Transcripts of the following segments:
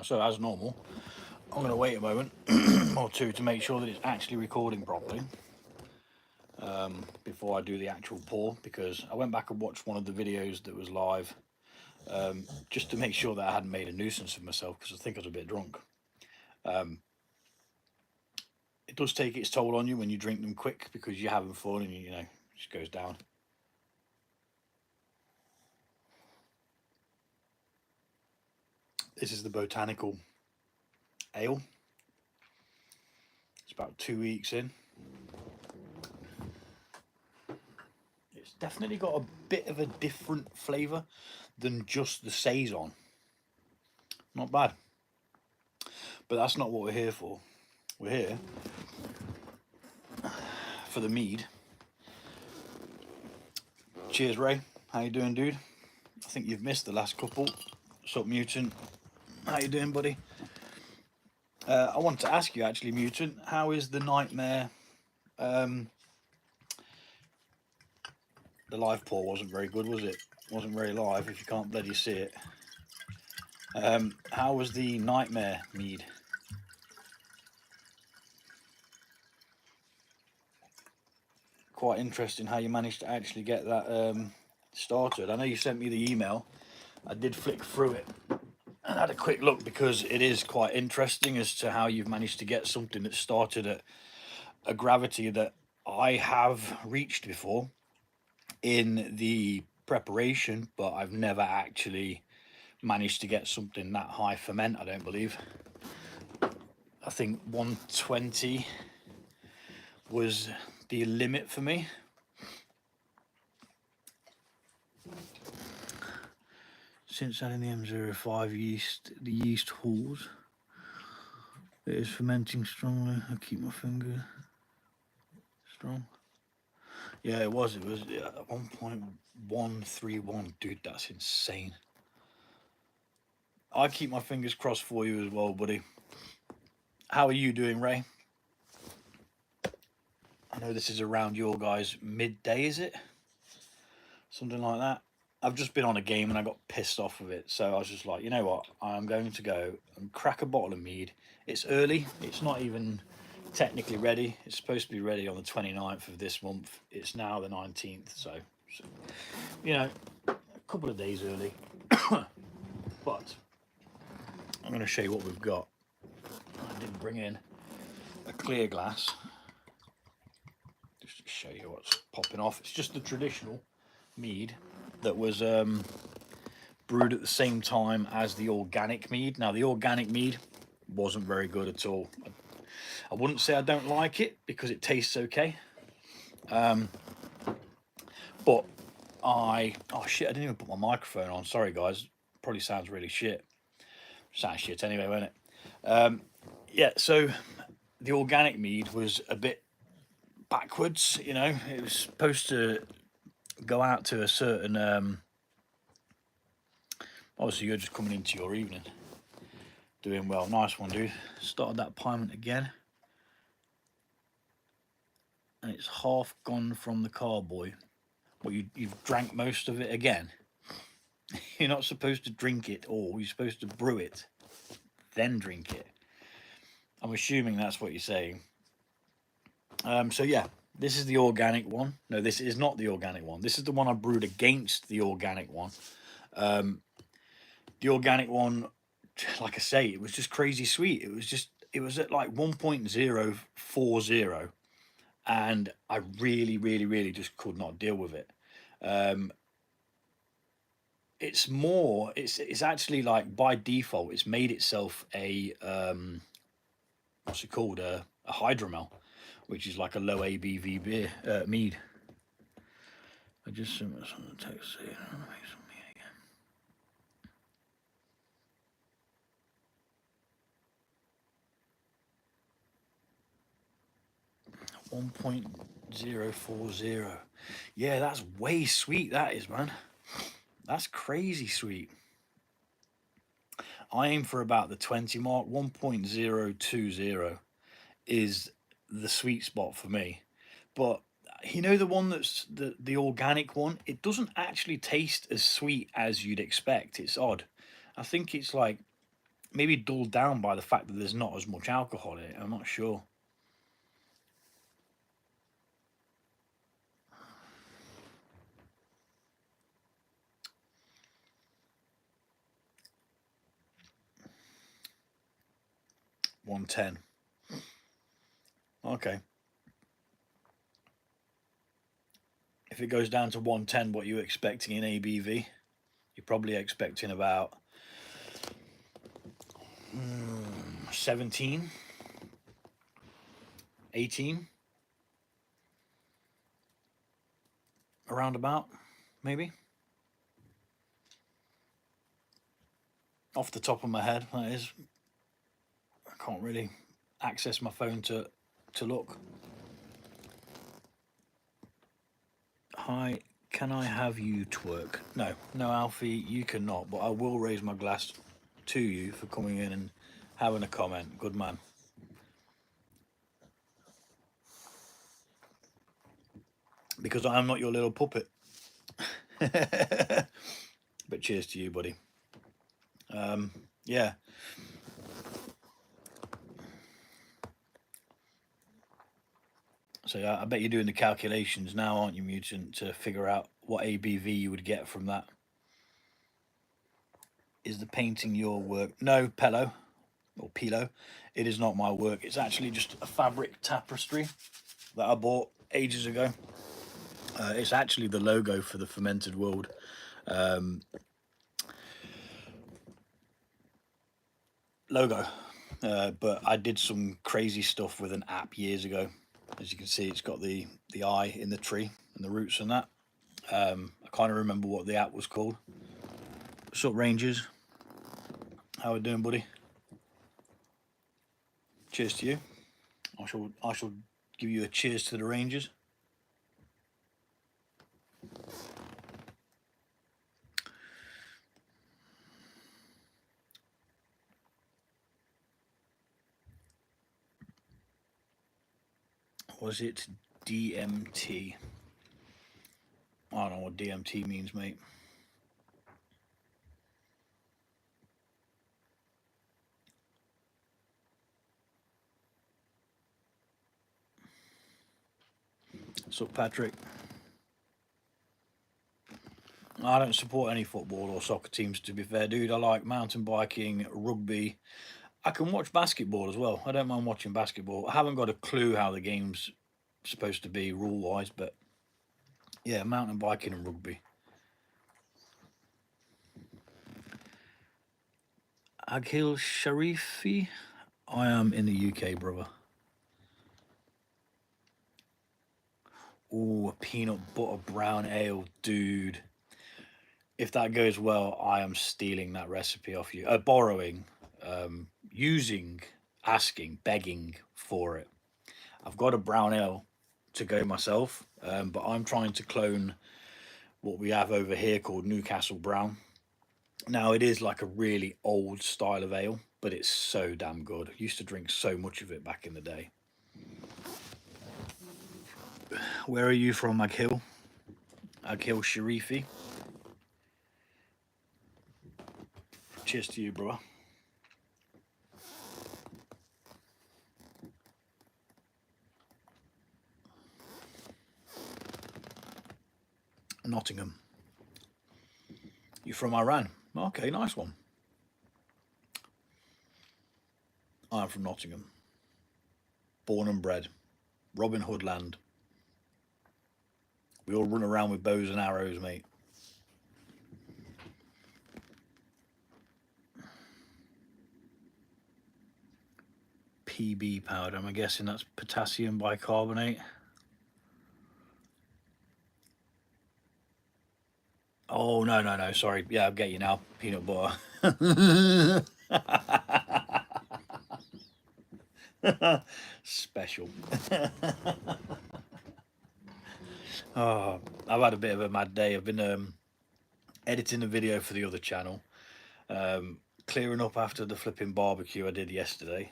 Right, so as normal, I'm going to wait a moment or two to make sure that it's actually recording properly before I do the actual pour, because I went back and watched one of the videos that was live just to make sure that I hadn't made a nuisance of myself, because I think I was a bit drunk. It does take its toll on you when you drink them quick, because you're having fun and you know, it just goes down. This is the botanical ale. It's about 2 weeks in. It's definitely got a bit of a different flavour than just the saison. Not bad. But that's not what we're here for. We're here for the mead. Cheers, Ray. How you doing, dude? I think you've missed the last couple. What's up, Mutant? How you doing, buddy? I wanted to ask you, actually, Mutant, how is the Nightmare? The live pour wasn't very good, was it? Wasn't very live, if you can't bloody see it. How was the Nightmare mead? Quite interesting how you managed to actually get that started. I know you sent me the email. I did flick through it and had a quick look, because it is quite interesting as to how you've managed to get something that started at a gravity that I have reached before in the preparation, but I've never actually managed to get something that high ferment, I don't believe. I think 120 was the limit for me. Since adding the M05 yeast, the yeast halls, it is fermenting strongly. I keep my finger strong. Yeah, it was at 1.131. Dude, that's insane. I keep my fingers crossed for you as well, buddy. How are you doing, Ray? I know this is around your guys' midday, is it? Something like that. I've just been on a game and I got pissed off with it, so I was just like, you know what, I'm going to go and crack a bottle of mead. It's early, it's not even technically ready. It's supposed to be ready on the 29th of this month. It's now the 19th, so you know, a couple of days early. But I'm going to show you what we've got. I did bring in a clear glass just to show you what's popping off. It's just the traditional mead that was brewed at the same time as the organic mead. Now, the organic mead wasn't very good at all. I wouldn't say I don't like it, because it tastes okay. But oh shit, I didn't even put my microphone on. Sorry, guys. Probably sounds really shit. Sounds shit anyway, won't it? Yeah, so the organic mead was a bit backwards, you know. It was supposed to go out to a certain obviously you're just coming into your evening. Doing well. Nice one, dude. Started that piment again, and it's half gone from the carboy. Well, you've drank most of it again. You're not supposed to drink it all. You're supposed to brew it, then drink it. I'm assuming that's what you're saying. So yeah, this is the organic one. No, this is not the organic one. This is the one I brewed against the organic one. The organic one, like I say, it was just crazy sweet. It was at like 1.040, and I really just could not deal with it. It's actually, like, by default, it's made itself a what's it called, a hydromel, which is like a low ABV beer mead. I just sent this on the text here. I'm gonna make some mead again. 1.040. Yeah, that's way sweet, that is, man. That's crazy sweet. I aim for about the 20 mark. 1.020 is the sweet spot for me. But you know, the one that's the organic one, it doesn't actually taste as sweet as you'd expect. It's odd. I think it's like maybe dulled down by the fact that there's not as much alcohol in it. I'm not sure. $110. Okay. If it goes down to 110, what you're expecting in ABV, you're probably expecting about 17, 18, around about, maybe. Off the top of my head, that is. I can't really access my phone to look. Hi, can I have you twerk? No, Alfie, you cannot, but I will raise my glass to you for coming in and having a comment. Good man. Because I am not your little puppet. But cheers to you, buddy. Yeah. So I bet you're doing the calculations now, aren't you, Mutant, to figure out what ABV you would get from that. Is the painting your work? No, Pello, or Pilo. It is not my work. It's actually just a fabric tapestry that I bought ages ago. It's actually the logo for the Fermented World. Logo. But I did some crazy stuff with an app years ago. As you can see, it's got the eye in the tree and the roots and that. I can't remember what the app was called. What's up, Rangers? How we doing, buddy? Cheers to you. I shall give you a cheers to the Rangers. Was it DMT? I don't know what DMT means, mate. What's up, Patrick? I don't support any football or soccer teams, to be fair, dude. I like mountain biking, rugby. I can watch basketball as well. I don't mind watching basketball. I haven't got a clue how the game's supposed to be rule-wise, but yeah, mountain biking and rugby. Aghil Sharifi? I am in the UK, brother. Oh, a peanut butter brown ale, dude. If that goes well, I am stealing that recipe off you. Borrowing, using, asking, begging for it. I've got a brown ale to go myself, but I'm trying to clone what we have over here called Newcastle Brown. Now, it is like a really old style of ale, but it's so damn good. I used to drink so much of it back in the day. Where are you from, Aghil? Aghil Sharifi. Cheers to you, brother. Nottingham. You from Iran? Okay, nice one. I'm from Nottingham. Born and bred. Robin Hood land. We all run around with bows and arrows, mate. PB powder, I'm guessing that's potassium bicarbonate. Oh, no, sorry. Yeah, I'll get you now. Peanut butter. Special. Oh, I've had a bit of a mad day. I've been editing a video for the other channel, clearing up after the flipping barbecue I did yesterday.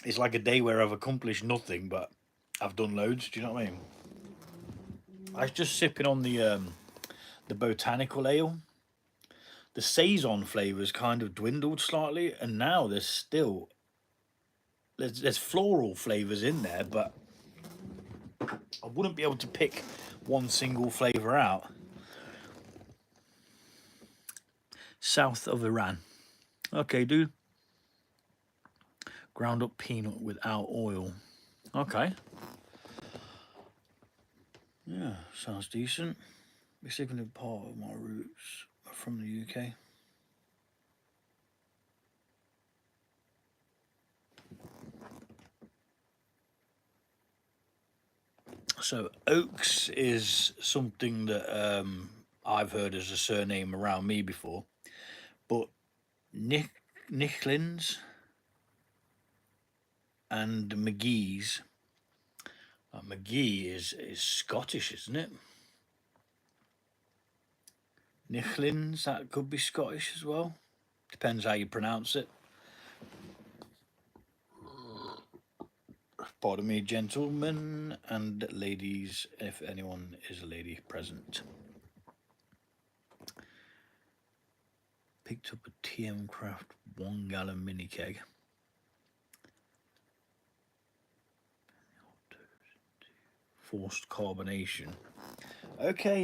It's like a day where I've accomplished nothing, but I've done loads. Do you know what I mean? I was just sipping on the botanical ale. the saison flavors kind of dwindled slightly, and now there's floral flavors in there, but I wouldn't be able to pick one single flavor out. South of Iran. Okay, dude. Ground up peanut without oil. Okay. Yeah, sounds decent. A significant part of my roots are from the UK. So Oaks is something that I've heard as a surname around me before, but Nichlins and McGee's. McGee is Scottish, isn't it? Nichlins, that could be Scottish as well. Depends how you pronounce it. Pardon me, gentlemen and ladies, if anyone is a lady present. Picked up a TM Craft 1 gallon mini keg. Forced carbonation. Okay,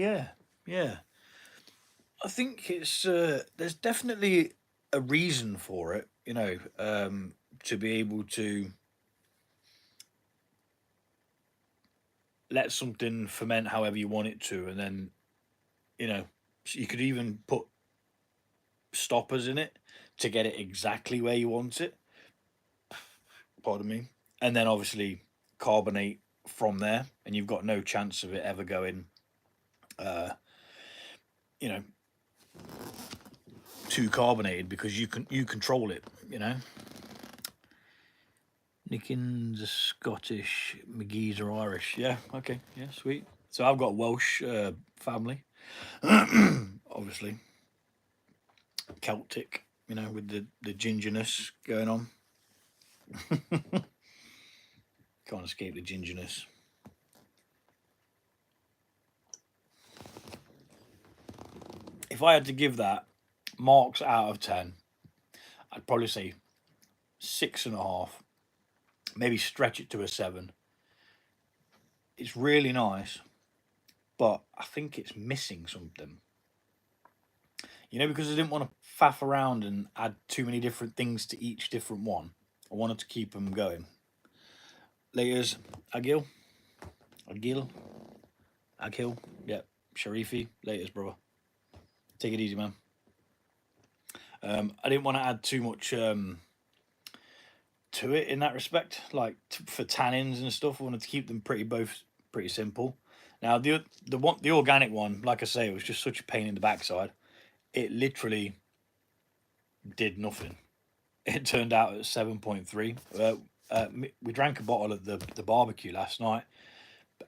yeah. I think it's there's definitely a reason for it, you know, to be able to let something ferment however you want it to, and then, you know, you could even put stoppers in it to get it exactly where you want it. Pardon me. And then obviously carbonate from there, and you've got no chance of it ever going, you know, too carbonated, because you control it, you know. Nickins are Scottish, McGee's are Irish. Yeah, okay, yeah, sweet. So I've got Welsh family, obviously Celtic, you know, with the gingerness going on. Can't escape the gingerness. If I had to give that marks out of 10, I'd probably say 6.5, maybe stretch it to a 7. It's really nice, but I think it's missing something. You know, because I didn't want to faff around and add too many different things to each different one. I wanted to keep them going. Laters, Agil, yeah, Sharifi, laters, brother. Take it easy, man. I didn't want to add too much to it in that respect, like for tannins and stuff. I wanted to keep them pretty simple. Now the organic one, like I say, it was just such a pain in the backside. It literally did nothing. It turned out at 7.3. We drank a bottle at the barbecue last night,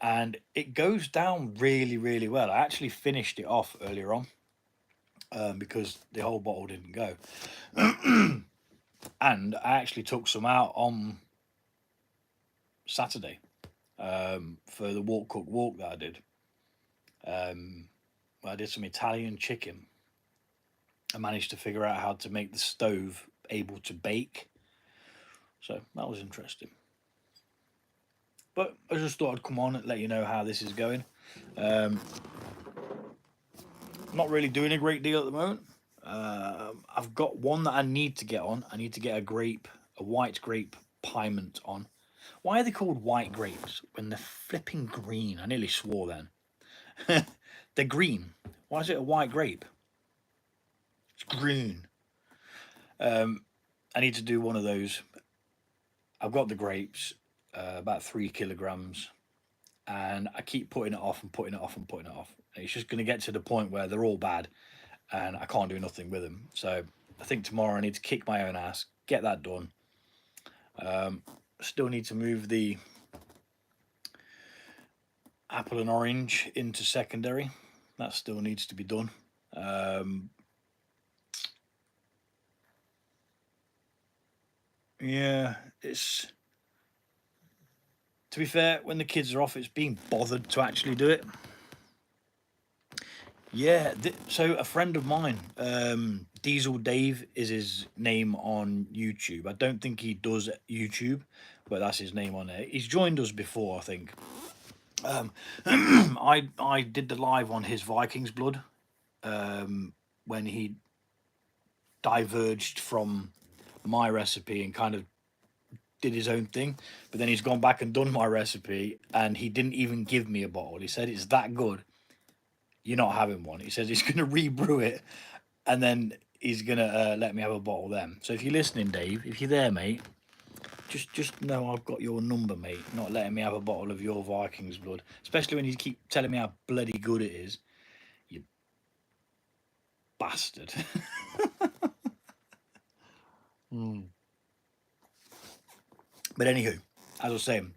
and it goes down really, really well. I actually finished it off earlier on because the whole bottle didn't go. And I actually took some out on Saturday for the walk cook walk that I did. I did some Italian chicken. I managed to figure out how to make the stove able to bake, so that was interesting. But I just thought I'd come on and let you know how this is going. Not really doing a great deal at the moment. I've got one that I need to get on. I need to get a white grape piment on. Why are they called white grapes when they're flipping green? I nearly swore then. They're green. Why is it a white grape? It's green. I need to do one of those. I've got the grapes, about 3 kilograms, and I keep putting it off and putting it off and putting it off. It's just going to get to the point where they're all bad and I can't do nothing with them. So I think tomorrow I need to kick my own ass, get that done. Still need to move the apple and orange into secondary. That still needs to be done. Yeah, it's, to be fair, when the kids are off, it's being bothered to actually do it. Yeah, so a friend of mine, Diesel Dave is his name on YouTube. I don't think he does YouTube, but that's his name on it. He's joined us before, I think. Um, I did the live on his Vikings blood when he diverged from my recipe and kind of did his own thing. But then he's gone back and done my recipe, and he didn't even give me a bottle. He said it's that good, you're not having one. He says he's going to rebrew it, and then he's gonna let me have a bottle then. So if you're listening, Dave, if you're there, mate, just know I've got your number, mate. Not letting me have a bottle of your Vikings blood, especially when you keep telling me how bloody good it is, you bastard. Mm. But anywho, as I was saying,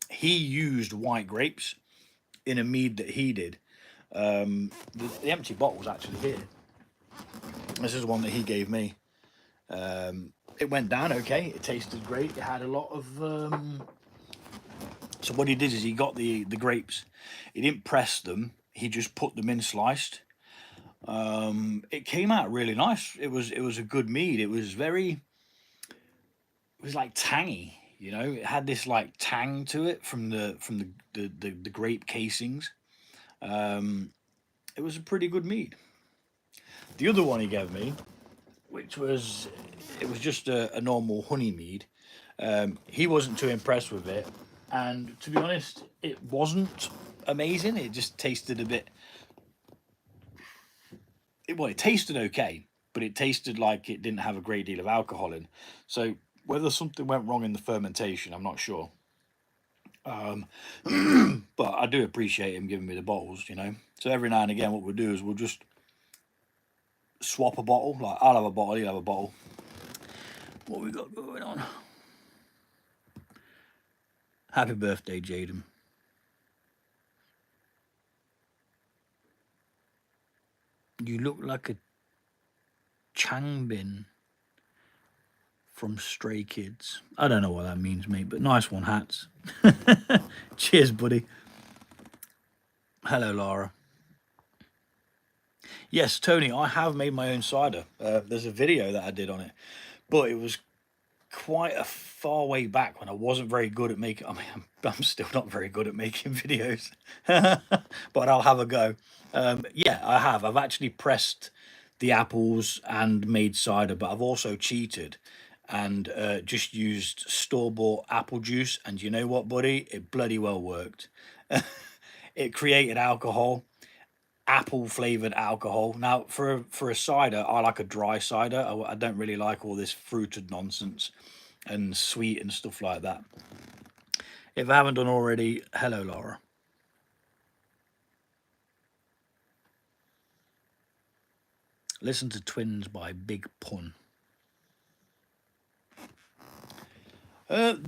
he used white grapes in a mead that he did. The empty bottle's actually here. This is one that he gave me. It went down okay. It tasted great. It had a lot of so what he did is he got the grapes. He didn't press them. He just put them in sliced. It came out really nice. It was a good mead. It was very. It was like tangy. You know, it had this like tang to it from the grape casings. Um, it was a pretty good mead. The other one he gave me, which was it was just a normal honey mead. He wasn't too impressed with it, and to be honest, it wasn't amazing. It just tasted a bit. It tasted okay, but it tasted like it didn't have a great deal of alcohol in. So whether something went wrong in the fermentation, I'm not sure. Um, but I do appreciate him giving me the bottles, you know. So every now and again, what we'll do is we'll just swap a bottle. Like I'll have a bottle, he'll have a bottle. What we got going on? Happy birthday, Jaden. You look like a Changbin from Stray Kids. I don't know what that means, mate, but nice one, hats. Cheers, buddy. Hello, Laura. Yes, Tony, I have made my own cider. There's a video that I did on it, but it was quite a far way back when I wasn't very good at making. I mean, I'm still not very good at making videos, but I'll have a go. Yeah, I have. I've actually pressed the apples and made cider, but I've also cheated and just used store-bought apple juice. And you know what, buddy? It bloody well worked. It created alcohol, apple flavored alcohol. Now, for a cider, I like a dry cider. I don't really like all this fruited nonsense and sweet and stuff like that. If I haven't done already, hello, Laura. Listen to Twins by Big Pun. Both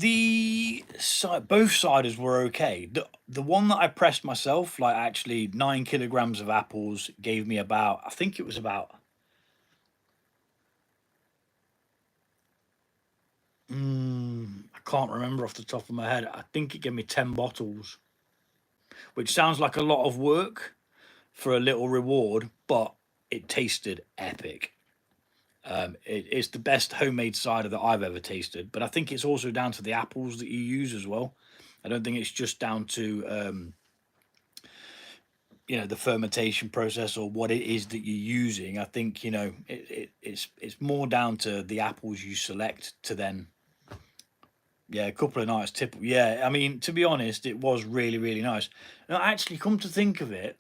ciders were okay. The one that I pressed myself, like actually 9 kilograms of apples, gave me about. I think it was about. I can't remember off the top of my head. I think it gave me 10 bottles, which sounds like a lot of work for a little reward, but it tasted epic. It's the best homemade cider that I've ever tasted, but I think it's also down to the apples that you use as well. I don't think it's just down to the fermentation process or what it is that you're using. I think it's more down to the apples you select to then. Yeah, a couple of nights tip. Yeah, I mean, to be honest, it was really, really nice. Now, actually, come to think of it,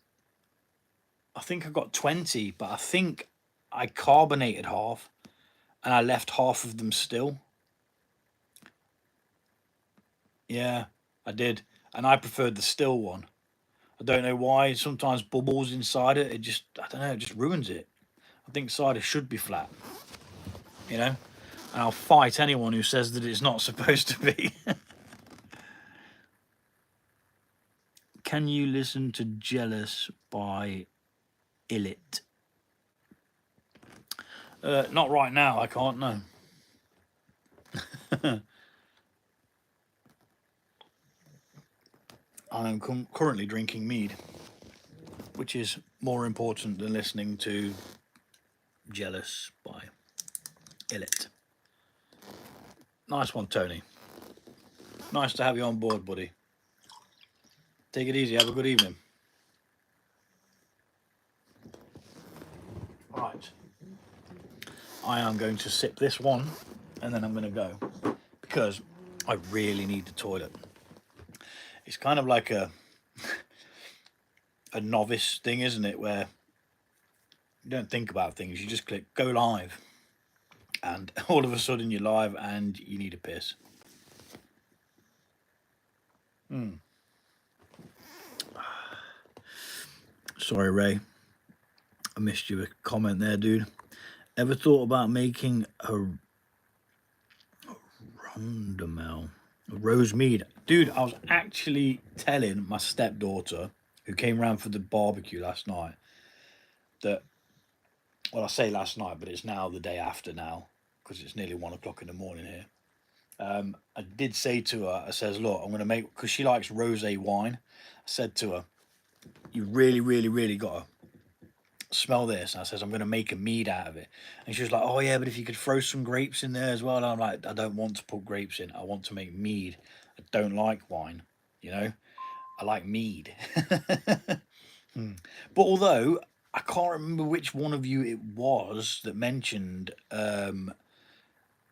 I think I got 20, but I think I carbonated half and I left half of them still. Yeah, I did. And I preferred the still one. I don't know why. Sometimes bubbles inside it, I don't know, it just ruins it. I think cider should be flat, you know? And I'll fight anyone who says that it's not supposed to be. Can you listen to Jealous by Illit? Not right now, I can't, no. I'm currently drinking mead. which is more important than listening to Jealous by Illit. Nice one, Tony. Nice to have you on board, buddy. Take it easy. Have a good evening. Right. I am going to sip this one and then I'm going to go because I really need the toilet. It's kind of like a novice thing, isn't it? Where you don't think about things. You just click go live and all of a sudden you're live and you need a piss. Sorry, Ray. I missed you a comment there, dude. Ever thought about making a rondamel, a rose mead? Dude, I was actually telling my stepdaughter, who came round for the barbecue last night, that, well, I say last night, but it's now the day after now, because it's nearly 1 o'clock in the morning here. I did say to her, I says, look, I'm going to make, because she likes rosé wine. I said to her, you really, really, really got to smell this. And I says, I'm going to make a mead out of it. And she was like, oh yeah, but if you could throw some grapes in there as well. And I'm like, I don't want to put grapes in. I want to make mead. I don't like wine, you know. I like mead. But although I can't remember which one of you it was that mentioned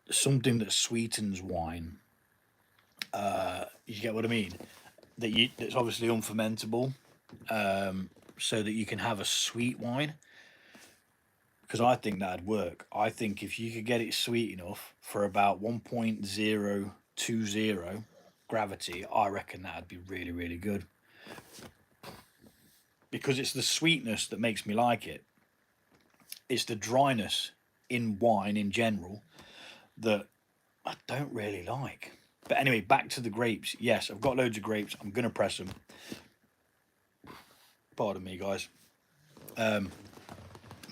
something that sweetens wine. You get what I mean? That's obviously unfermentable, so that you can have a sweet wine. Because I think that'd work. I think if you could get it sweet enough for about 1.020 gravity, I reckon that'd be really, really good. Because it's the sweetness that makes me like it. It's the dryness in wine in general that I don't really like. But anyway, back to the grapes. Yes, I've got loads of grapes. I'm going to press them. Pardon me, guys.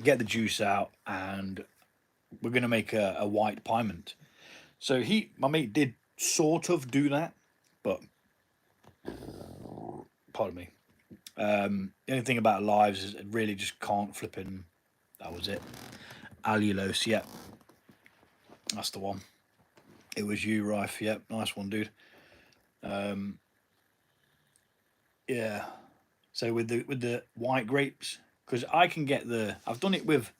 Get the juice out, and we're going to make a white piment. So my mate did sort of do that, but pardon me. The only thing about lives is it really just can't flipping. That was it. Allulose, yeah. That's the one. It was you, Rife. Yep, nice one, dude. Yeah. So with the white grapes, because I can get I've done it with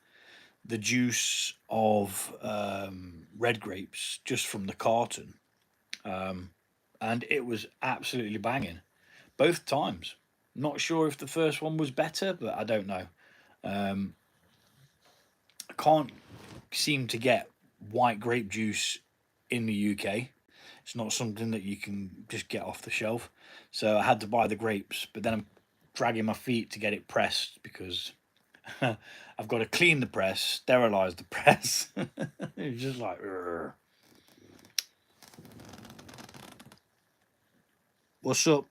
the juice of red grapes just from the carton, and it was absolutely banging both times. Not sure if the first one was better, but I don't know. I can't seem to get white grape juice in the UK. It's not something that you can just get off the shelf. So I had to buy the grapes, but then I'm dragging my feet to get it pressed because I've got to clean the press, sterilize the press. It's just like, urgh. What's up?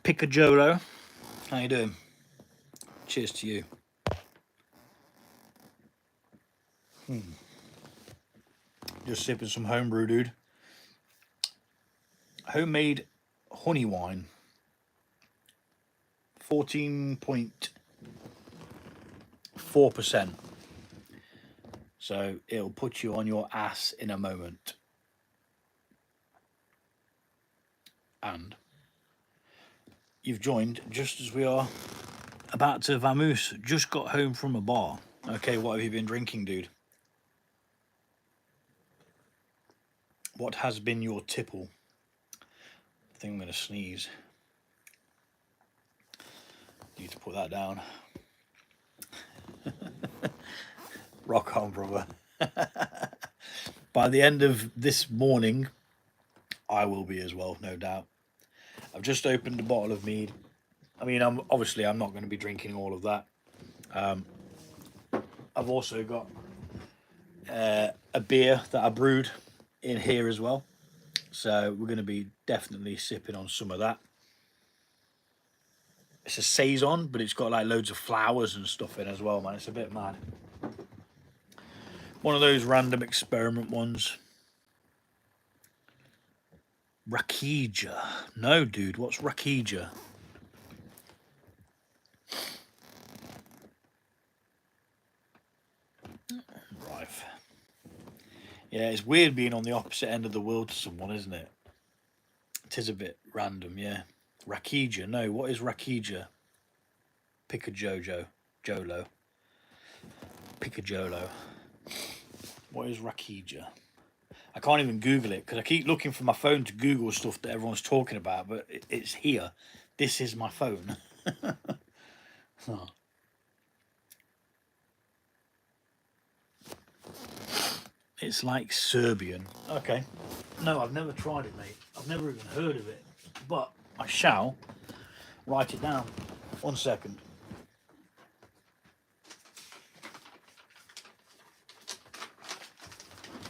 Picajolo. How you doing? Cheers to you. Just sipping some homebrew, dude. Homemade honey wine. 14.4%. So it'll put you on your ass in a moment. And you've joined just as we are about to vamoose. Just got home from a bar. Okay, what have you been drinking, dude? What has been your tipple? I think I'm going to sneeze. Need to put that down. Rock on, brother. By the end of this morning, I will be as well, no doubt. I've just opened a bottle of mead. I mean, I'm not going to be drinking all of that. I've also got a beer that I brewed in here as well. So we're going to be definitely sipping on some of that. It's a saison, but it's got like loads of flowers and stuff in as well, man. It's a bit mad. One of those random experiment ones. Rakija. No, dude, what's Rakija? Right. Yeah, it's weird being on the opposite end of the world to someone, isn't it? It is a bit random, yeah. Rakija, no, what is Rakija? Pick a Jojo. Jolo. Pick a Jolo. What is Rakija? I can't even Google it because I keep looking for my phone to Google stuff that everyone's talking about, but it's here. This is my phone. Oh. It's like Serbian. Okay. No, I've never tried it, mate. I've never even heard of it. But I shall write it down. 1 second.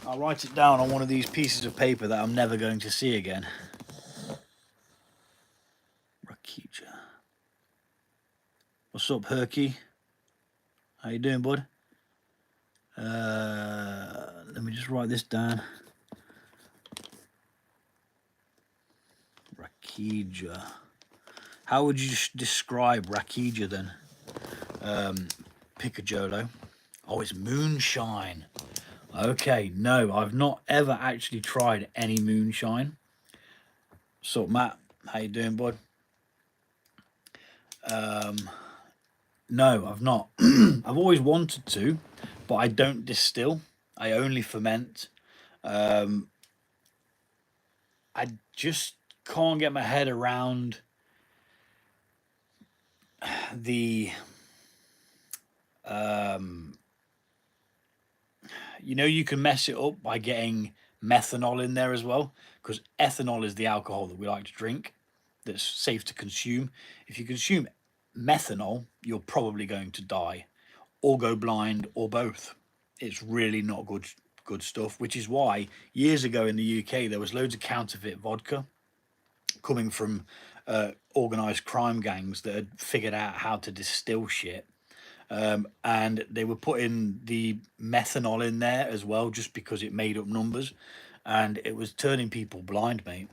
I'll write it down on one of these pieces of paper that I'm never going to see again. Rakija. What's up, Herky? How you doing, bud? Let me just write this down. Rakija. How would you describe Rakija then? Picajolo. Oh, it's moonshine. Okay, no, I've not ever actually tried any moonshine. So, Matt, how you doing, bud? No, I've not. I've always wanted to, but I don't distill. I only ferment. I just can't get my head around the you can mess it up by getting methanol in there as well, because ethanol is the alcohol that we like to drink that's safe to consume. If you consume methanol, you're probably going to die or go blind or both. It's really not good stuff, which is why years ago in the UK there was loads of counterfeit vodka coming from organized crime gangs that had figured out how to distill shit, and they were putting the methanol in there as well just because it made up numbers, and it was turning people blind, mate.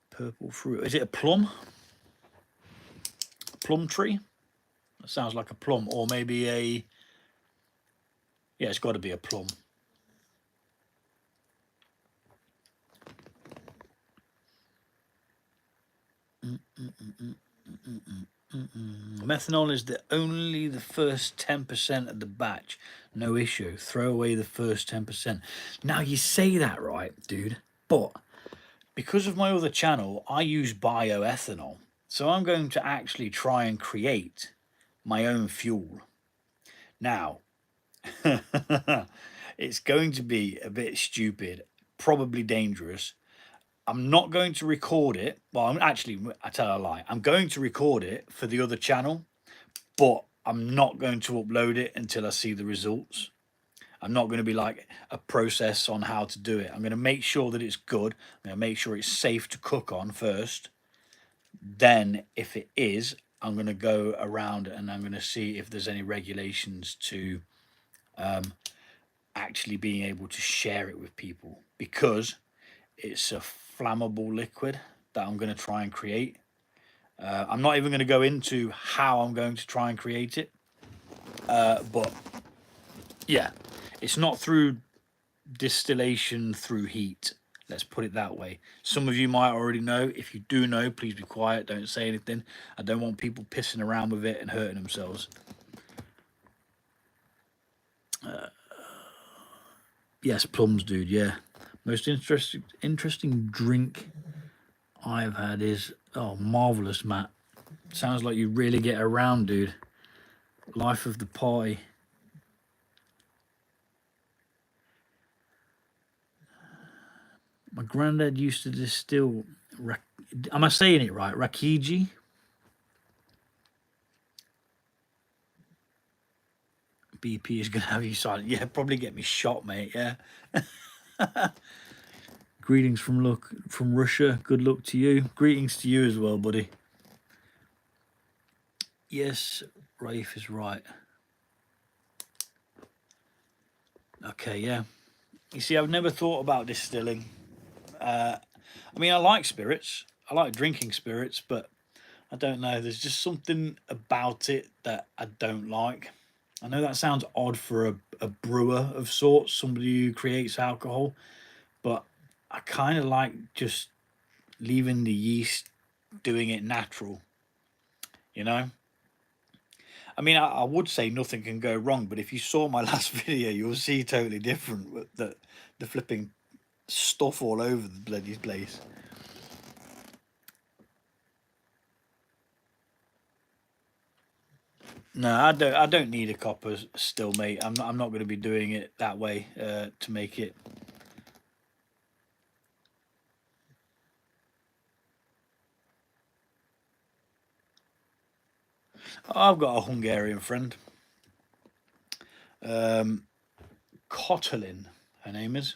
Purple fruit, is it a plum? Plum tree? That sounds like a plum, or maybe a, yeah, it's got to be a plum. Methanol is only the first 10% of the batch. No issue. Throw away the first 10%. Now you say that, right, dude? But because of my other channel, I use bioethanol. So I'm going to actually try and create my own fuel. Now, it's going to be a bit stupid, probably dangerous. I'm not going to record it. Well, I tell a lie. I'm going to record it for the other channel, but I'm not going to upload it until I see the results. I'm not going to be like a process on how to do it. I'm going to make sure that it's good. I'm going to make sure it's safe to cook on first. Then, if it is, I'm going to go around and I'm going to see if there's any regulations to actually being able to share it with people, because it's a flammable liquid that I'm going to try and create. I'm not even going to go into how I'm going to try and create it. But yeah, it's not through distillation through heat. Let's put it that way. Some of you might already know. If you do know, please be quiet. Don't say anything. I don't want people pissing around with it and hurting themselves. Yes, plums, dude. Yeah. Most interesting drink I've had is, oh, marvelous, Matt. Sounds like you really get around, dude. Life of the party. My granddad used to distill. Am I saying it right? Rakiji. BP is gonna have you silent. Yeah, probably get me shot, mate. Yeah. Greetings from Russia. Good luck to you. Greetings to you as well, buddy. Yes, Rafe is right. Okay, yeah. You see, I've never thought about distilling. I mean, I like spirits. I like drinking spirits, but I don't know. There's just something about it that I don't like. I know that sounds odd for a brewer of sorts, somebody who creates alcohol, but I kind of like just leaving the yeast doing it natural, you know? I mean, I would say nothing can go wrong, but if you saw my last video, you'll see totally different with the flipping stuff all over the bloody place. No, I don't need a copper still, mate. I'm not going to be doing it that way to make it. I've got a Hungarian friend, Kotelin, her name is.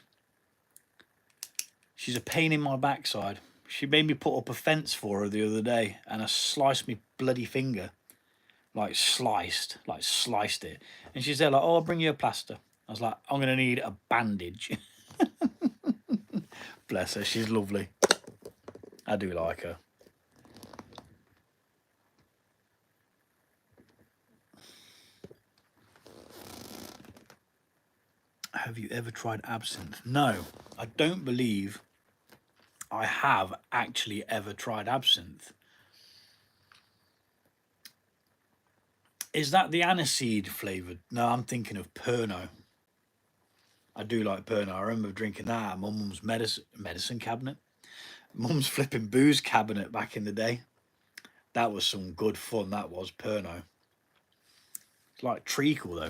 She's a pain in my backside. She made me put up a fence for her the other day, and I sliced me bloody finger, like sliced it. And she said, like, "Oh, I'll bring you a plaster." I was like, "I'm gonna need a bandage." Bless her, she's lovely. I do like her. Have you ever tried absinthe? No, I don't believe I have actually ever tried absinthe. Is that the aniseed flavoured? No, I'm thinking of Pernod. I do like Pernod. I remember drinking that at my mum's medicine cabinet. Mum's flipping booze cabinet back in the day. That was some good fun, that was Pernod. It's like treacle though.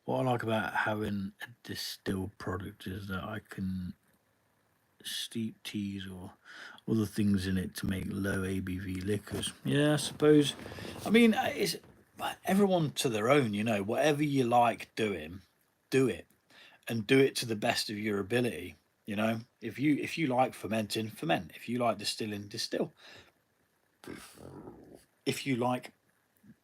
What I like about having a distilled product is that I can steep teas or other things in it to make low ABV liquors. Yeah, I suppose. I mean, it's everyone to their own, you know. Whatever you like doing, do it, and do it to the best of your ability. You know, if you like fermenting, ferment. If you like distilling, distill. If you like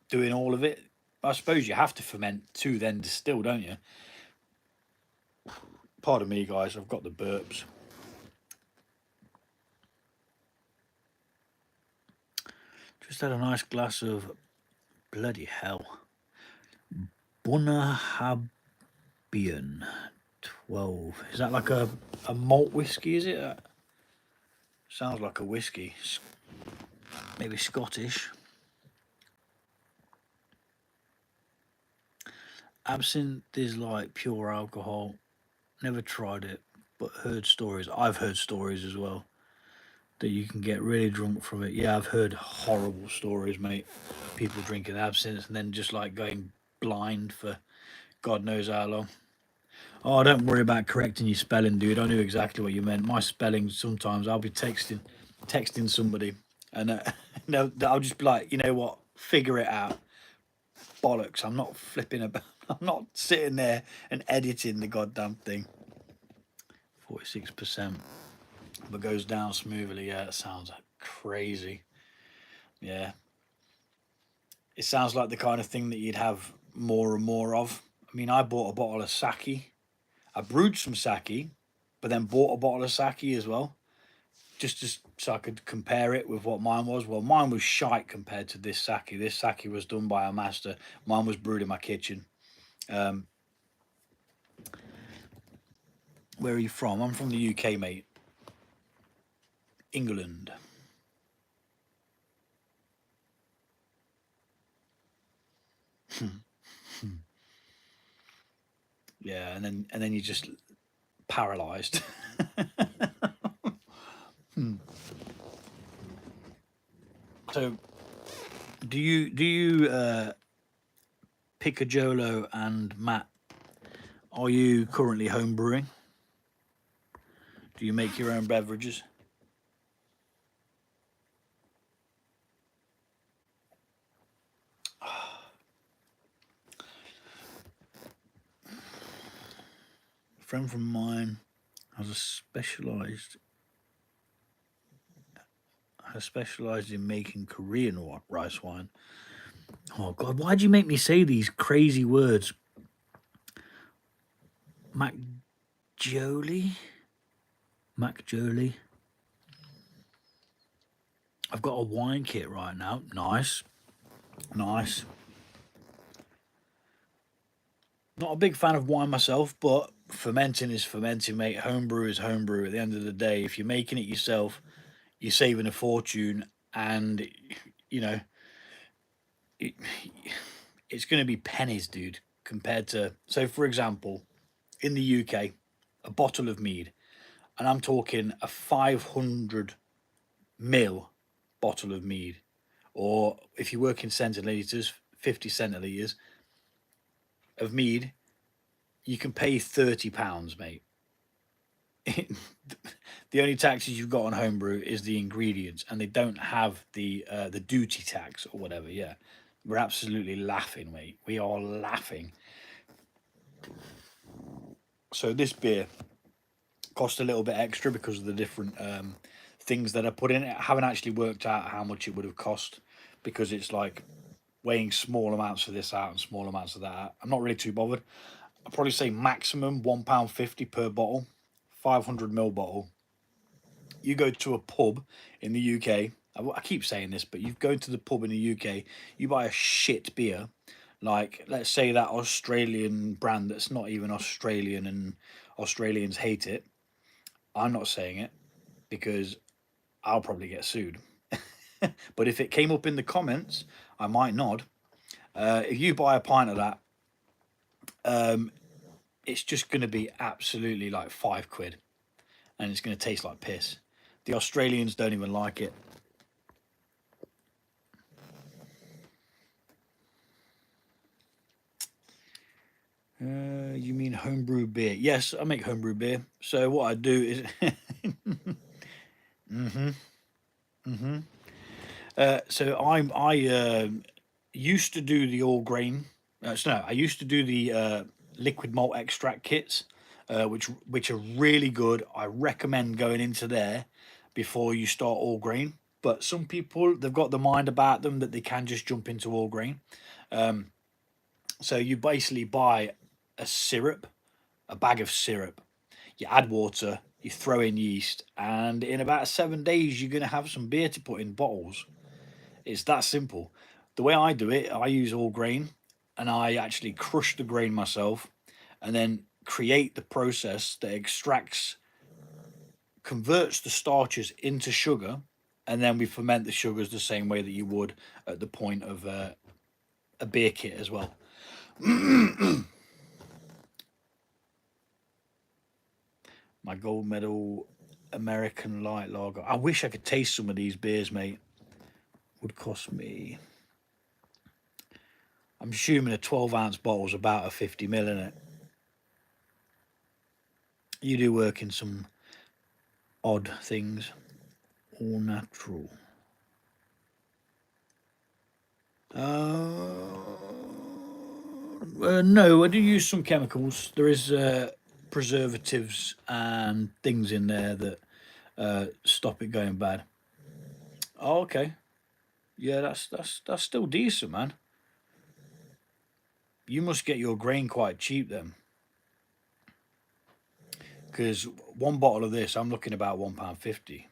doing all of it, I suppose you have to ferment to then distill, don't you? Pardon me, guys. I've got the burps. Just had a nice glass of bloody hell. Bunnahabhain 12. Is that like a malt whiskey, is it? Sounds like a whiskey. Maybe Scottish. Absinthe is like pure alcohol. Never tried it, but heard stories. I've heard stories as well that you can get really drunk from it. Yeah, I've heard horrible stories, mate. People drinking absinthe and then just like going blind for God knows how long. Oh, don't worry about correcting your spelling, dude. I knew exactly what you meant. My spelling, sometimes I'll be texting somebody, and no, I'll just be like, you know what, figure it out. Bollocks! I'm not flipping about. I'm not sitting there and editing the goddamn thing. 46%, but goes down smoothly. Yeah, it sounds crazy. Yeah, it sounds like the kind of thing that you'd have more and more of. I mean, I bought a bottle of sake. I brewed some sake, but then bought a bottle of sake as well, just so I could compare it with what mine was. Well, mine was shite compared to this sake. This sake was done by a master. Mine was brewed in my kitchen. Where are you from? I'm from the UK, mate. England. Yeah, and then you're just paralyzed. So, do you Picajolo and Matt? Are you currently home brewing? Do you make your own beverages? A friend from mine has a specialized in making Korean rice wine. Oh God, why'd you make me say these crazy words? Mac Jolie? Mac Jolie? I've got a wine kit right now. Nice, nice. Not a big fan of wine myself, but fermenting is fermenting, mate. Homebrew is homebrew. At the end of the day, if you're making it yourself, you're saving a fortune, and you know it, it's going to be pennies, dude. Compared to, so for example, in the UK, a bottle of mead, and I'm talking a 500 ml bottle of mead, or if you work in centiliters, 50 centiliters of mead, you can pay £30, mate. The only taxes you've got on homebrew is the ingredients, and they don't have the duty tax or whatever. Yeah, we're absolutely laughing, mate. We are laughing. So this beer cost a little bit extra because of the different things that are put in it. I haven't actually worked out how much it would have cost, because it's like weighing small amounts of this out and small amounts of that out. I'm not really too bothered. I'd probably say maximum £1.50 per bottle, 500 ml bottle. You go to a pub in the UK. I keep saying this, but you go to the pub in the UK, you buy a shit beer, like let's say that Australian brand that's not even Australian, and Australians hate it. I'm not saying it because I'll probably get sued. But if it came up in the comments, I might nod. If you buy a pint of that, um, it's just going to be absolutely like £5, and it's going to taste like piss. The Australians don't even like it. You mean homebrew beer? Yes, I make homebrew beer. So what I do is, hmm hmm so I used to do the all grain. No, I used to do the liquid malt extract kits, which are really good. I recommend going into there before you start all grain. But some people, they've got the mind about them that they can just jump into all grain. So you basically buy a syrup, a bag of syrup. You add water, you throw in yeast, and in about 7 days, you're going to have some beer to put in bottles. It's that simple. The way I do it, I use all grain, and I actually crush the grain myself, and then create the process that extracts, converts the starches into sugar, and then we ferment the sugars the same way that you would at the point of a beer kit as well. My gold medal American light lager. I wish I could taste some of these beers, mate. Would cost me. I'm assuming a 12-ounce bottle is about a 50 ml in it. You do work in some odd things. All natural. No, I do use some chemicals. There is preservatives and things in there that stop it going bad. Oh, okay. Yeah, that's still decent, man. You must get your grain quite cheap then, because one bottle of this, I'm looking about £1.50.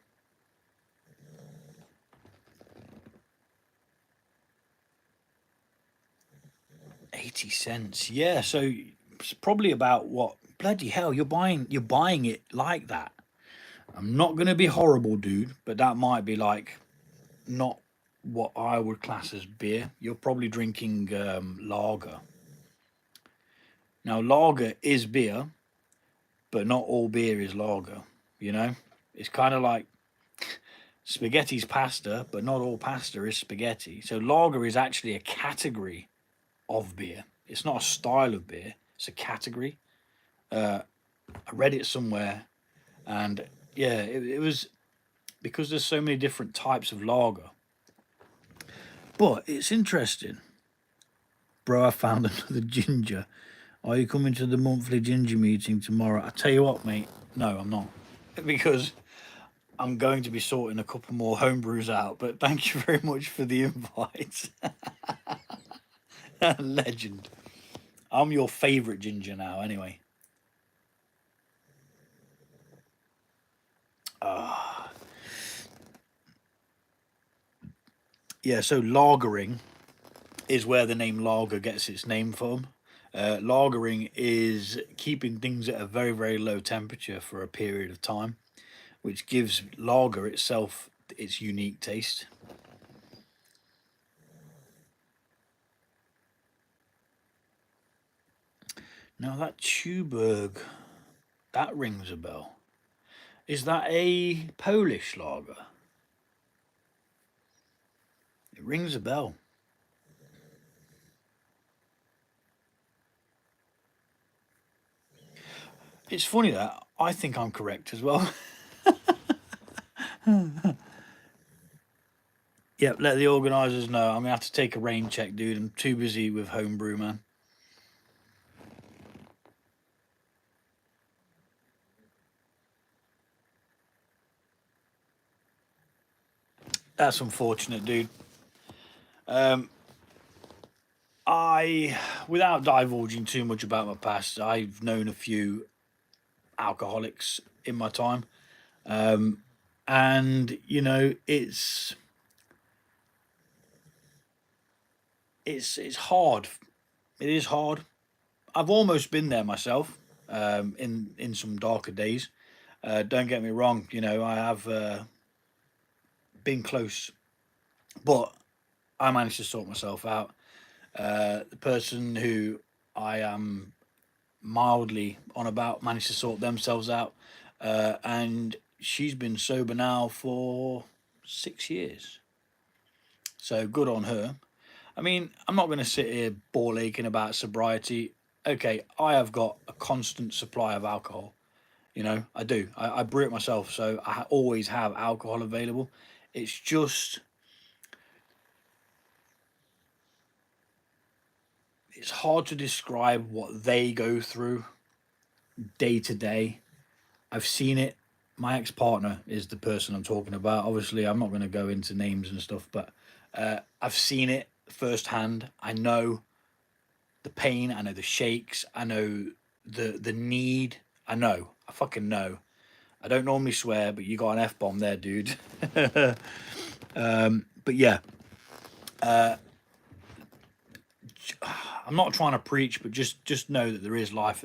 80 cents. Yeah, so it's probably about what? Bloody hell, you're buying it like that. I'm not gonna be horrible, dude, but that might be like not what I would class as beer. You're probably drinking lager. Now, lager is beer, but not all beer is lager. You know, it's kind of like spaghetti's pasta, but not all pasta is spaghetti. So lager is actually a category of beer. It's not a style of beer. It's a category. I read it somewhere, and yeah, it was because there's so many different types of lager. But it's interesting, bro. I found another ginger. Are you coming to the monthly ginger meeting tomorrow? I tell you what, mate. No, I'm not, because I'm going to be sorting a couple more homebrews out. But thank you very much for the invite. Legend. I'm your favourite ginger now, anyway. Ah, Yeah, so lagering is where the name lager gets its name from. Lagering is keeping things at a very, very low temperature for a period of time, which gives lager itself its unique taste. Now that Tuborg, that rings a bell. Is that a Polish lager? It rings a bell. It's funny that I think I'm correct as well. Yep, let the organisers know. I'm gonna have to take a rain check, dude. I'm too busy with homebrew, man. That's unfortunate, dude. Um, without divulging too much about my past, I've known a few alcoholics in my time, um, and it's hard. It is hard. I've almost been there myself, in some darker days. Don't get me wrong. I have been close, but I managed to sort myself out. The person who I am mildly on about managed to sort themselves out, and she's been sober now for 6 years. So good on her. I mean, I'm not going to sit here ball aching about sobriety. Okay, I have got a constant supply of alcohol. I do. I brew it myself, so I always have alcohol available. It's just, it's hard to describe what they go through day to day. I've seen it. My ex partner is the person I'm talking about. Obviously, I'm not going to go into names and stuff, but I've seen it firsthand. I know the pain. I know the shakes. I know the need. I know. I fucking know. I don't normally swear, but you got an F bomb there, dude. But yeah, I'm not trying to preach, but just know that there is life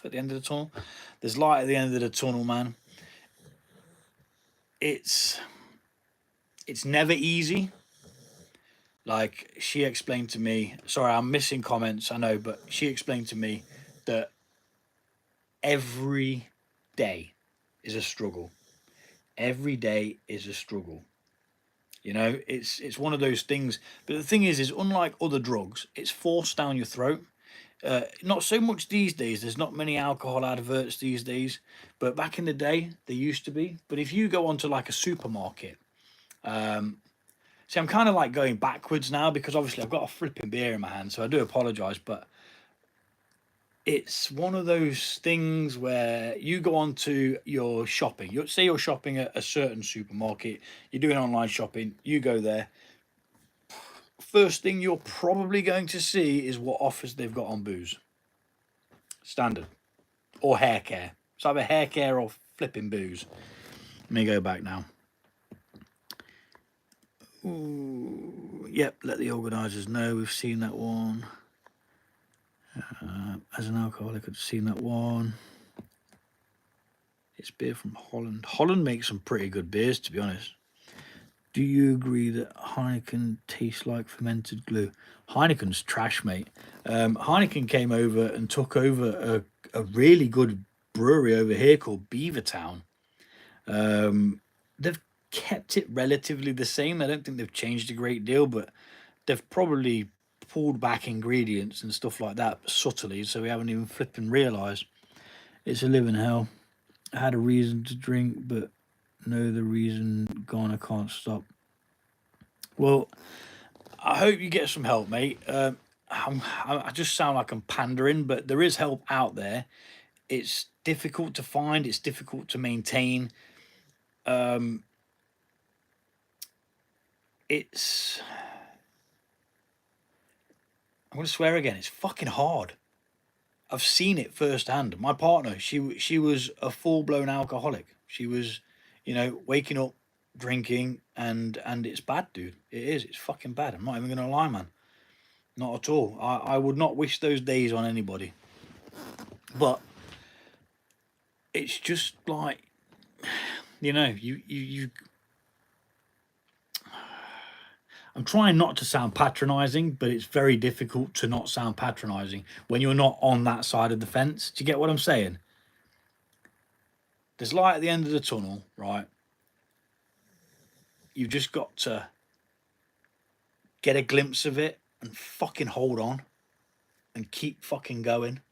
at the end of the tunnel. There's light at the end of the tunnel, man. It's it's never easy. Like she explained to me, sorry, I'm missing comments, I know, but she explained to me that every day is a struggle. Every day is a struggle. It's one of those things. But the thing is unlike other drugs, it's forced down your throat. Not so much these days. There's not many alcohol adverts these days, but back in the day, there used to be. But if you go onto like a supermarket, see, I'm kind of like going backwards now because obviously I've got a flipping beer in my hand, so I do apologise. But it's one of those things where you go on to your shopping. Say you're shopping at a certain supermarket, you're doing online shopping, you go there. First thing you're probably going to see is what offers they've got on booze. Standard. Or hair care. It's either hair care or flipping booze. Let me go back now. Ooh, yep, let the organisers know we've seen that one. As an alcoholic, I've seen that one. It's beer from Holland. Holland makes some pretty good beers, to be honest. Do you agree that Heineken tastes like fermented glue? Heineken's trash, mate. Heineken came over and took over a really good brewery over here called Beavertown. They've kept it relatively the same. I don't think they've changed a great deal, but they've probably pulled back ingredients and stuff like that subtly, so we haven't even flipping realised. It's a living hell. I had a reason to drink, but no, the reason gone. I can't stop. Well, I hope you get some help, mate. I just sound like I'm pandering, but there is help out there. It's difficult to find. It's difficult to maintain. Um, it's. I'm gonna swear again. It's fucking hard. I've seen it firsthand. My partner, she was a full blown alcoholic. She was, waking up. drinking, and it's bad, dude. It is. It's fucking bad. I'm not even gonna lie, man. Not at all. I would not wish those days on anybody. But it's just like, you. I'm trying not to sound patronising, but it's very difficult to not sound patronising when you're not on that side of the fence. Do you get what I'm saying? There's light at the end of the tunnel, right? You've just got to get a glimpse of it and fucking hold on and keep fucking going.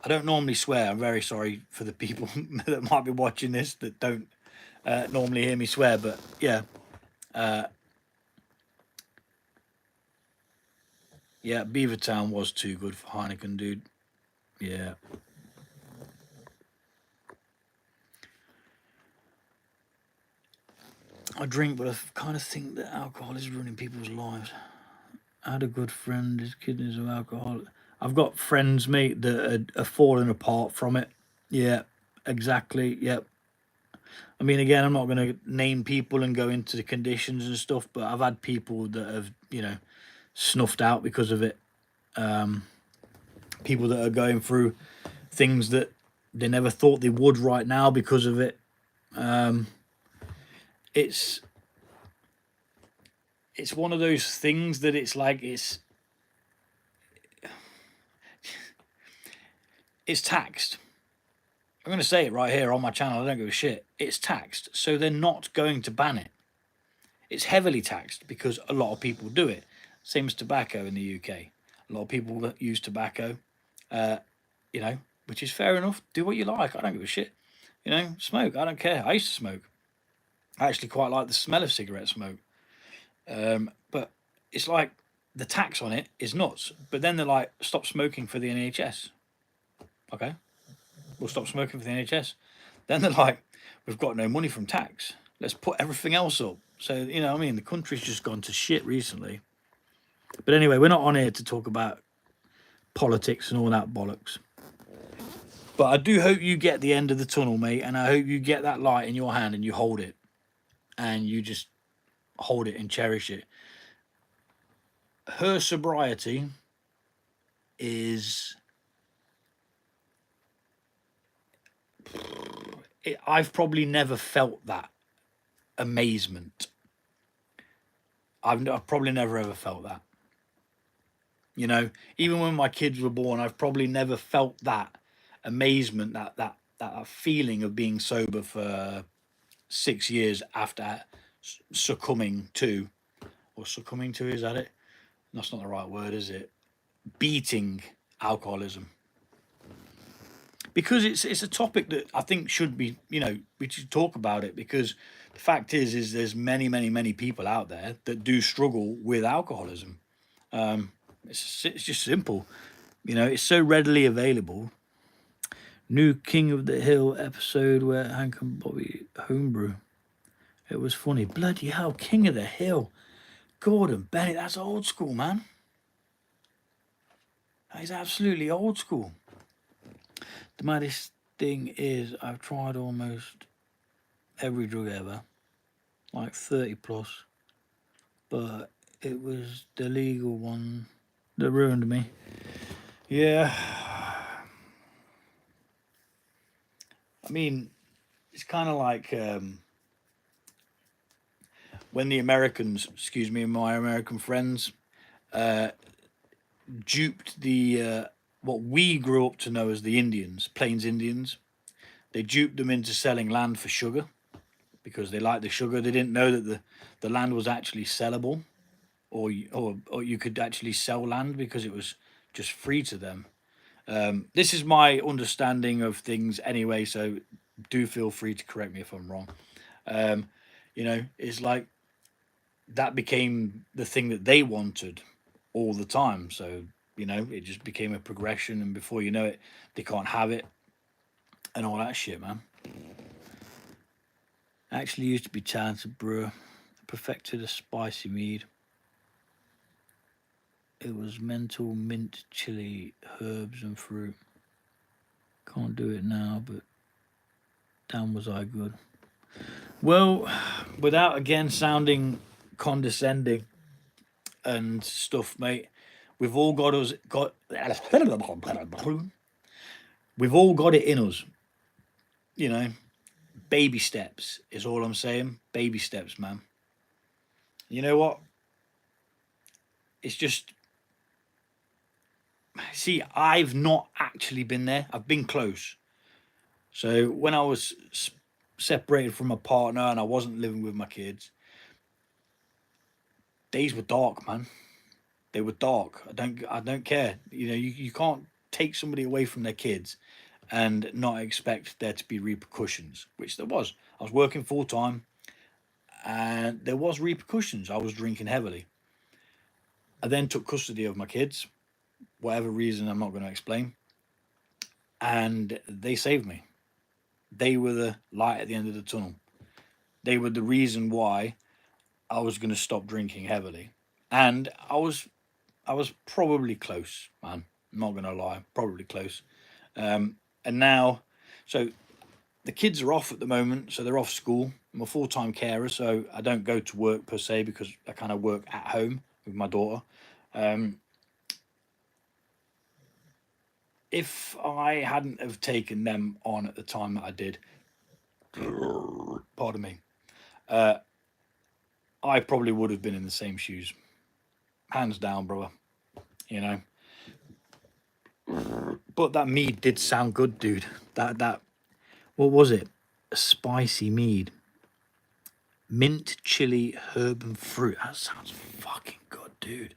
I don't normally swear. I'm very sorry for the people that might be watching this that don't normally hear me swear, but yeah. Yeah, Beavertown was too good for Heineken, dude. Yeah. I drink, but I kind of think that alcohol is ruining people's lives. I had a good friend, his kidneys are alcoholic. I've got friends, mate, that are falling apart from it. Yeah, exactly. Yep. I mean, again, I'm not going to name people and go into the conditions and stuff, but I've had people that have, snuffed out because of it. People that are going through things that they never thought they would right now because of it. It's one of those things that it's like it's taxed. I'm going to say it right here on my channel. I don't give a shit. It's taxed, so they're not going to ban it. It's heavily taxed because a lot of people do it. Same as tobacco in the UK. A lot of people that use tobacco, which is fair enough. Do what you like. I don't give a shit. Smoke. I don't care. I used to smoke. I actually quite like the smell of cigarette smoke. But it's like the tax on it is nuts. But then they're like, stop smoking for the NHS. Okay, we'll stop smoking for the NHS. Then they're like, we've got no money from tax. Let's put everything else up. So, the country's just gone to shit recently. But anyway, we're not on here to talk about politics and all that bollocks. But I do hope you get the end of the tunnel, mate. And I hope you get that light in your hand and you hold it. And you just hold it and cherish it. Her sobriety is... I've probably never felt that amazement. I've probably never ever felt that. Even when my kids were born, I've probably never felt that amazement, that feeling of being sober for 6 years after succumbing to, is that it? That's not the right word, is it? Beating alcoholism. Because it's a topic that I think should be, we should talk about it, because the fact is there's many, many, many people out there that do struggle with alcoholism. It's just simple. It's so readily available. New King of the Hill episode where Hank and Bobby homebrew. It was funny. Bloody hell, King of the Hill. Gordon Bennett, that's old school, man. That is absolutely old school. The maddest thing is I've tried almost every drug ever. Like 30 plus. But it was the legal one that ruined me. Yeah. I mean, it's kind of like when the Americans, excuse me, my American friends, duped the what we grew up to know as the Indians, Plains Indians. They duped them into selling land for sugar because they liked the sugar. They didn't know that the land was actually sellable, or you could actually sell land because it was just free to them. This is my understanding of things anyway, so do feel free to correct me if I'm wrong. It's like that became the thing that they wanted all the time. So, it just became a progression, and before you know it, they can't have it and all that shit, man. I actually used to be talented brewer. Perfected a spicy mead. It was mental, mint, chili, herbs and fruit. Can't do it now, but damn was I good. Well, without again sounding condescending and stuff, mate, we've all got us got we've all got it in us. You know, baby steps is all I'm saying. Baby steps, man. You know what? It's just, see, I've not actually been there. I've been close. So when I was separated from my partner and I wasn't living with my kids, days were dark, man. They were dark. I don't care. You know, you can't take somebody away from their kids and not expect there to be repercussions, which there was. I was working full time and there was repercussions. I was drinking heavily. I then took custody of my kids, whatever reason I'm not going to explain, and they saved me. They were the light at the end of the tunnel. They were the reason why I was going to stop drinking heavily. And I was probably close, man. I'm not going to lie, probably close. And now, so the kids are off at the moment, so they're off school. I'm a full-time carer, so I don't go to work per se because I kind of work at home with my daughter. Um, if I hadn't have taken them on at the time that I did, pardon me, uh, I probably would have been in the same shoes, hands down, brother. You know, but that mead did sound good, dude. That what was it? A spicy mead, mint, chili, herb, and fruit. That sounds fucking good, dude.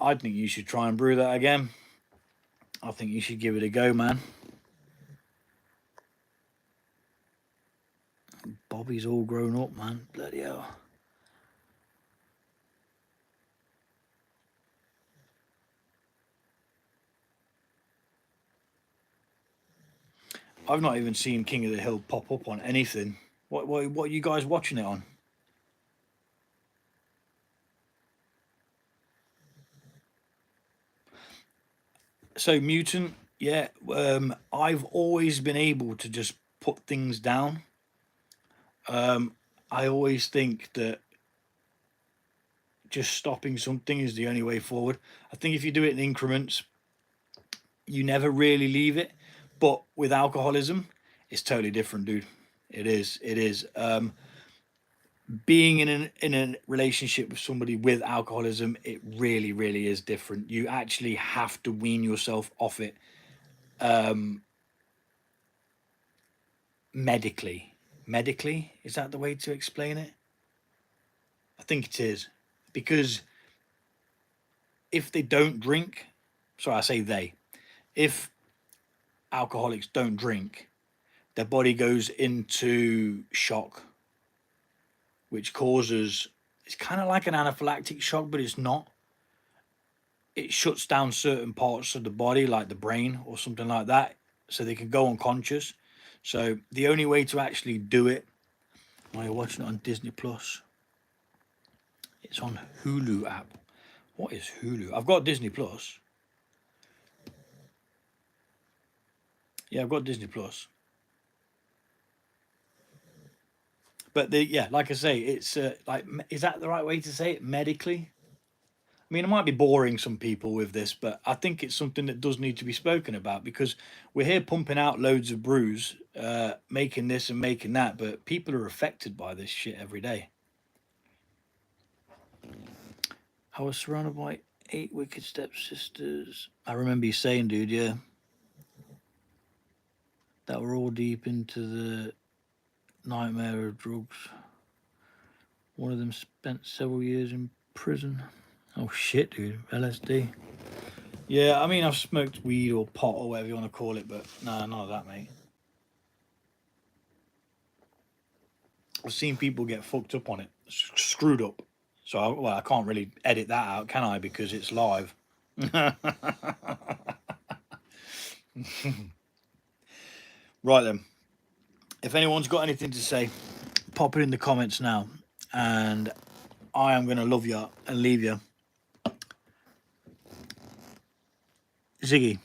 I think you should try and brew that again. I think you should give it a go, man. Bobby's all grown up, man. Bloody hell. I've not even seen King of the Hill pop up on anything. What are you guys watching it on? So mutant, yeah. I've always been able to just put things down. Um, I always think that just stopping something is the only way forward. I think if you do it in increments, you never really leave it. But with alcoholism, it's totally different, dude. It is. It is. Being in a relationship with somebody with alcoholism, it really, really is different. You actually have to wean yourself off it, um, medically. Medically, is that the way to explain it? I think it is because if they don't drink, sorry, I say they. If alcoholics don't drink, their body goes into shock, which causes, it's kind of like an anaphylactic shock, but it's not. It shuts down certain parts of the body, like the brain or something like that, so they can go unconscious. So the only way to actually do it, while you're watching it on Disney Plus, it's on Hulu app. What is Hulu? I've got Disney Plus. Yeah, I've got Disney Plus. But yeah, like I say, it's like, is that the right way to say it? Medically. I mean, it might be boring some people with this, but I think it's something that does need to be spoken about because we're here pumping out loads of brews, making this and making that, but people are affected by this shit every day. I was surrounded by 8 wicked stepsisters. I remember you saying, dude, yeah, that were all deep into the nightmare of drugs. One of them spent several years in prison. Oh shit, dude, LSD. Yeah, I mean, I've smoked weed or pot or whatever you want to call it, but no, none of that, mate. I've seen people get fucked up on it, screwed up. So, well, I can't really edit that out, can I? Because it's live. Right then. If anyone's got anything to say, pop it in the comments now, and I am going to love you and leave you. Ziggy,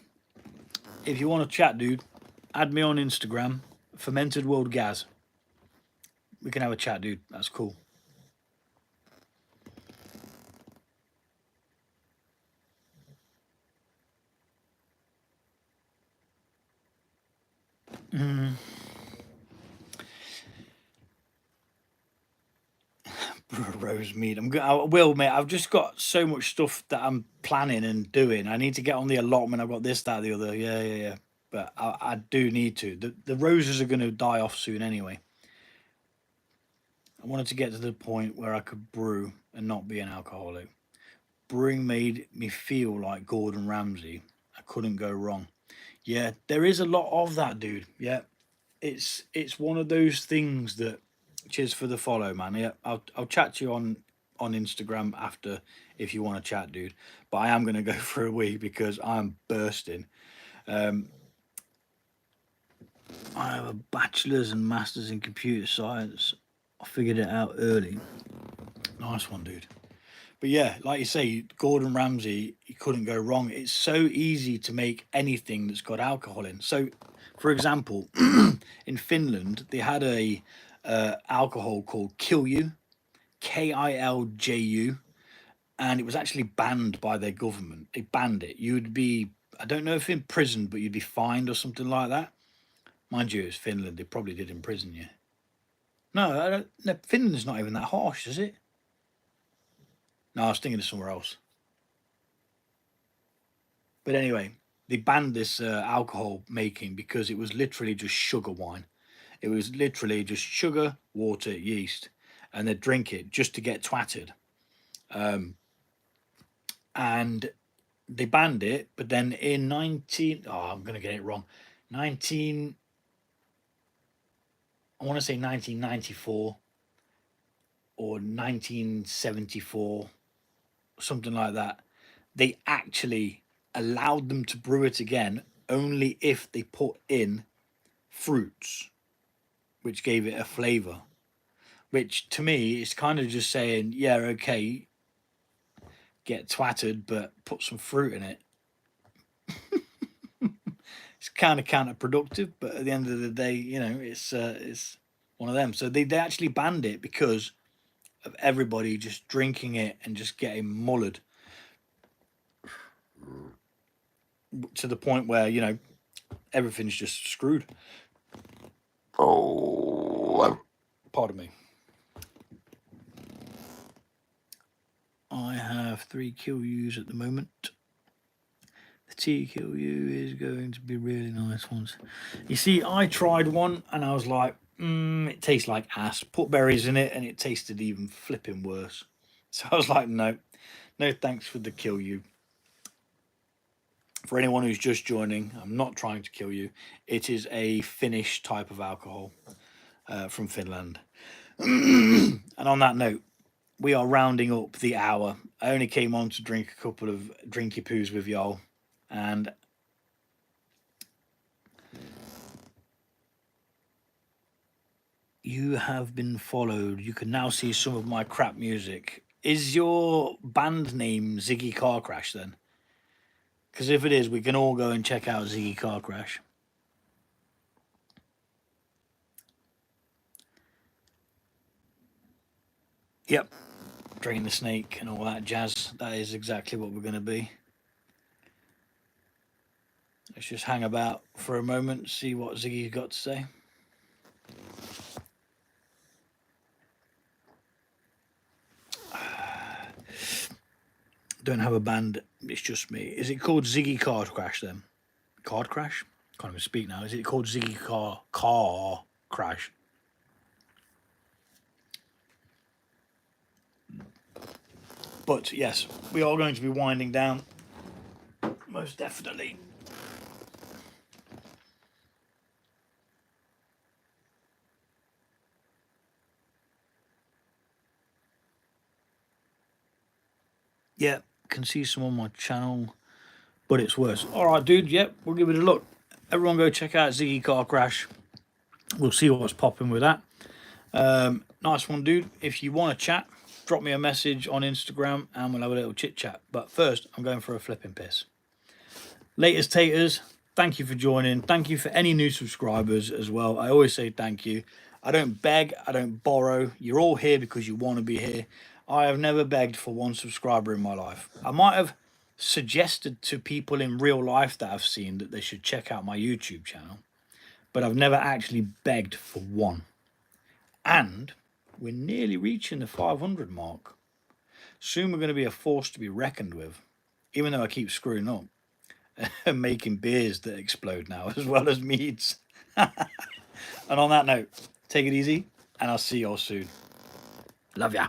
if you want to chat, dude, add me on Instagram, Fermented World Gaz. We can have a chat, dude. That's cool. Rose mead. I will, mate. I've just got so much stuff that I'm planning and doing. I need to get on the allotment. I've got this, that, the other. Yeah. But I do need to. The roses are going to die off soon anyway. I wanted to get to the point where I could brew and not be an alcoholic. Brewing made me feel like Gordon Ramsay. I couldn't go wrong. Yeah, there is a lot of that, dude. Yeah, it's one of those things that. Cheers for the follow, man. Yeah, I'll chat to you on Instagram after if you want to chat, dude. But I am gonna go for a wee because I'm bursting. Um, I have a bachelor's and master's in computer science. I figured it out early. Nice one, dude. But yeah, like you say, Gordon Ramsay, you couldn't go wrong. It's so easy to make anything that's got alcohol in. So, for example, in Finland, they had a alcohol called Kilju, Kilju, and it was actually banned by their government. They banned it. You'd be, I don't know if in prison, but you'd be fined or something like that. Mind you, it's Finland. They probably did imprison you. No, I don't, no, Finland's not even that harsh, is it? No, I was thinking of somewhere else. But anyway, they banned this alcohol making because it was literally just sugar wine. It was literally just sugar, water, yeast, and they'd drink it just to get twatted. Um, and they banned it, but then in 19, oh, I'm going to get it wrong, 19, I want to say 1994 or 1974, something like that. They actually allowed them to brew it again only if they put in fruits, which gave it a flavour. Which to me is kind of just saying, yeah, okay, get twatted, but put some fruit in it. It's kind of counterproductive, but at the end of the day, you know, it's one of them. So they actually banned it because of everybody just drinking it and just getting mullered to the point where, you know, everything's just screwed. Oh, pardon me. I have 3 Kilyus at the moment. The tea Kilyu is going to be really nice ones. You see, I tried one and I was like, it tastes like ass. Put berries in it and it tasted even flipping worse. So I was like, no thanks for the Kilyu. For anyone who's just joining, I'm not trying to kill you. It is a Finnish type of alcohol from Finland. And on that note, we are rounding up the hour. I only came on to drink a couple of drinky poos with y'all. And you have been followed. You can now see some of my crap music. Is your band name Ziggy Car Crash then? Because if it is, we can all go and check out Ziggy Car Crash. Yep. Drain the snake and all that jazz. That is exactly what we're going to be. Let's just hang about for a moment, see what Ziggy's got to say. Don't have a band, it's just me. Is it called Ziggy Card Crash then? Card Crash? Can't even speak now. Is it called Ziggy Car Crash? But yes, we are going to be winding down. Most definitely. Yeah, can see some on my channel, but it's worse. All right, dude. Yep, we'll give it a look. Everyone go check out Ziggy Car Crash. We'll see what's popping with that. Nice one, dude. If you want to chat, drop me a message on Instagram and we'll have a little chit chat. But first, I'm going for a flipping piss. Latest taters, thank you for joining. Thank you for any new subscribers as well. I always say thank you. I don't beg, I don't borrow. You're all here because you want to be here. I have never begged for one subscriber in my life. I might have suggested to people in real life that I've seen that they should check out my YouTube channel, but I've never actually begged for one. And we're nearly reaching the 500 mark. Soon we're going to be a force to be reckoned with, even though I keep screwing up and making beers that explode now, as well as meads. And on that note, take it easy, and I'll see you all soon. Love ya.